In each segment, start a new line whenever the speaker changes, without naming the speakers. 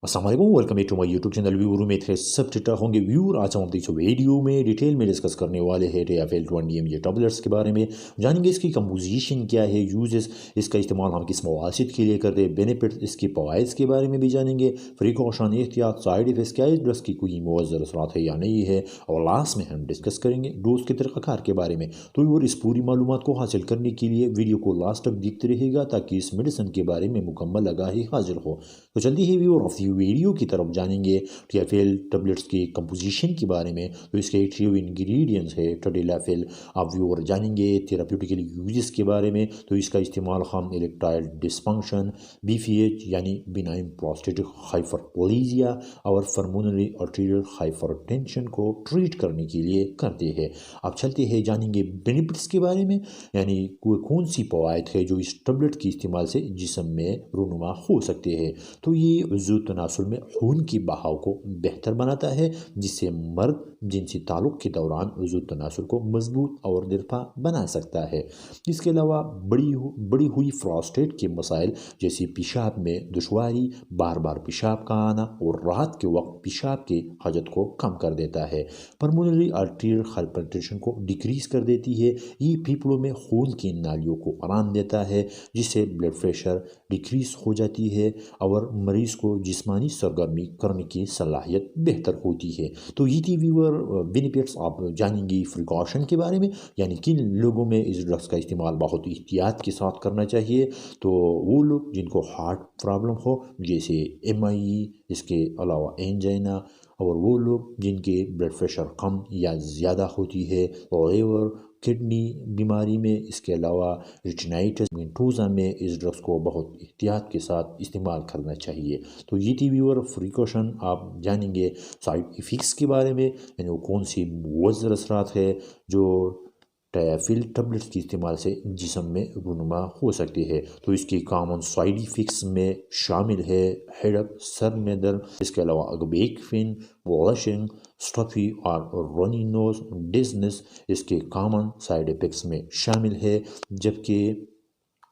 अस्सलाम वालेकुम, welcome back to my YouTube channel. Viewer उम्मीद है सब ठीक ठाक होंगे। व्यूअर आज हम इस वीडियो में डिटेल में डिस्कस करने वाले हैं TFL20 ये टैबलेट्स के बारे में। जानेंगे इसकी कंपोजिशन क्या है, यूजेस, इसका इस्तेमाल हम किस मवासिद के लिए करते हैं, बेनिफिट, इसके फ़वाइद के बारे में भी जानेंगे, प्रिकॉशन, एहतियात, साइड इफेक्ट्स, क्या इस ड्रग्स की कोई मुअज़्ज़र असरात है या नहीं है, और लास्ट में हम डिस्कस करेंगे डोज के तरीक़ाकार के बारे में। तो व्यूअर इस पूरी मालूमात को हासिल करने के लिए वीडियो को लास्ट तक देखते रहेगा ताकि इस मेडिसिन के बारे में मुकम्मल आगाही हासिल हो। तो जल्दी ही व्यूअर ऑफ वीडियो की तरफ जानेंगे TFL टैबलेट्स की कंपोजिशन के बारे में। तो इसके एक्टिव इंग्रेडिएंट्स है टडेलाफिल, आप व्यूअर जानेंगे थेराप्यूटिकल यूजेस के बारे में। तो इसका इस्तेमाल हम इरेक्टाइल डिस्फंक्शन, BPH यानी बिनाइन प्रोस्टेटिक हाइपरप्लेजिया और पल्मोनरी आर्टेरियल हाइपरटेंशन को ट्रीट करने के लिए करते हैं। अब चलते हैं जानेंगे बेनिफिट्स के बारे में, यानी कौन सी फ़वाइद है जो इस टैबलेट के इस्तेमाल से जिस्म में रूनुमा हो सकते हैं। तो ये वज़ू तनासुल में खून की बहाव को बेहतर बनाता है, जिससे मर्द जिनसी ताल्लुक़ के दौरान वज़ू तनासुल को मजबूत और दिरपा बना सकता है। इसके अलावा बड़ी हुई प्रोस्टेट के मसाइल जैसे पेशाब में दुश्वारी, बार बार पेशाब का आना और रात के वक्त पेशाब के हजत को कम कर देता है। पल्मोनरी आर्टेरियल हाइपरटेंशन को डिक्रीज़ कर देती है। ये फेफड़ों में खून की नालियों को आराम देता है, जिससे ब्लड प्रेशर डिक्रीज़ हो जाती है और मरीज़ को जिस्मानी सरगर्मी करने की सलाहियत बेहतर होती है। तो ये थी व्यूअर बेनिफिट्स। आप जानेंगे प्रिकॉशन के बारे में, यानी किन लोगों में इस ड्रग्स का इस्तेमाल बहुत एहतियात के साथ करना चाहिए। तो वो लोग जिनको हार्ट प्रॉब्लम हो जैसे MI, इसके अलावा एंजाइना, और वो लोग जिनके ब्लड प्रेशर कम या ज़्यादा होती है, लिवर, किडनी बीमारी में, इसके अलावा रिटिनाइटिस मेंटोजा में इस ड्रग्स को बहुत एहतियात के साथ इस्तेमाल करना चाहिए। तो ये थी व्यूअर प्रिकॉशन। आप जानेंगे साइड इफ़ेक्ट्स के बारे में, यानी वो कौन सी मुअज़्ज़र असरात है जो TFL टैबलेट्स के इस्तेमाल से जिस्म में रूनुमा हो सकती है। तो इसकी कॉमन साइड इफ़ेक्ट्स में शामिल है हेडक, सर में दर्द, इसके अलावा बैक पेन, ब्लशिंग, स्टफी और रनी नोज, डिज़नेस इसके कॉमन साइड इफ़ेक्ट्स में शामिल है। जबकि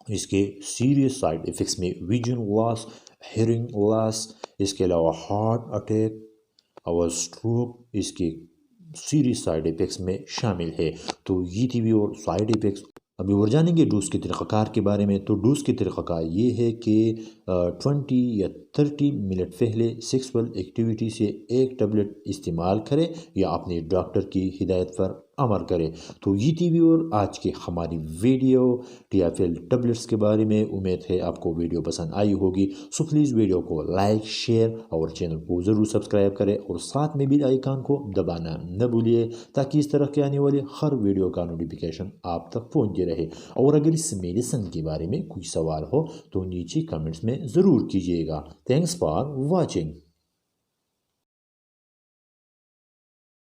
इसके सीरियस साइड इफ़ेक्ट्स में विजन लॉस, हेयरिंग लॉस, इसके अलावा हार्ट अटैक और स्ट्रोक इसके सीरियस साइड इफ़ेक्ट्स में शामिल है। तो ये थी भी और साइड इफ़ेक्ट्स। अभी और जानेंगे डोज के तरीक़ाकार के बारे में। तो डोज के तरीक़ाकार ये है कि 20 या 30 मिनट पहले सेक्सुअल एक्टिविटी से एक टैबलेट इस्तेमाल करें या अपने डॉक्टर की हिदायत पर अमल करें। तो ये थी भी और आज की हमारी वीडियो TFL टैबलेट्स के बारे में। उम्मीद है आपको वीडियो पसंद आई होगी। सो प्लीज़ वीडियो को लाइक, शेयर और चैनल को ज़रूर सब्सक्राइब करें और साथ में बेल आइकन को दबाना न भूलिए ताकि इस तरह के आने वाले हर वीडियो का नोटिफिकेशन आप तक पहुंचते रहे। और अगर इस मेडिसिन के बारे में कोई सवाल हो तो नीचे कमेंट्स में ज़रूर कीजिएगा। Thanks for watching.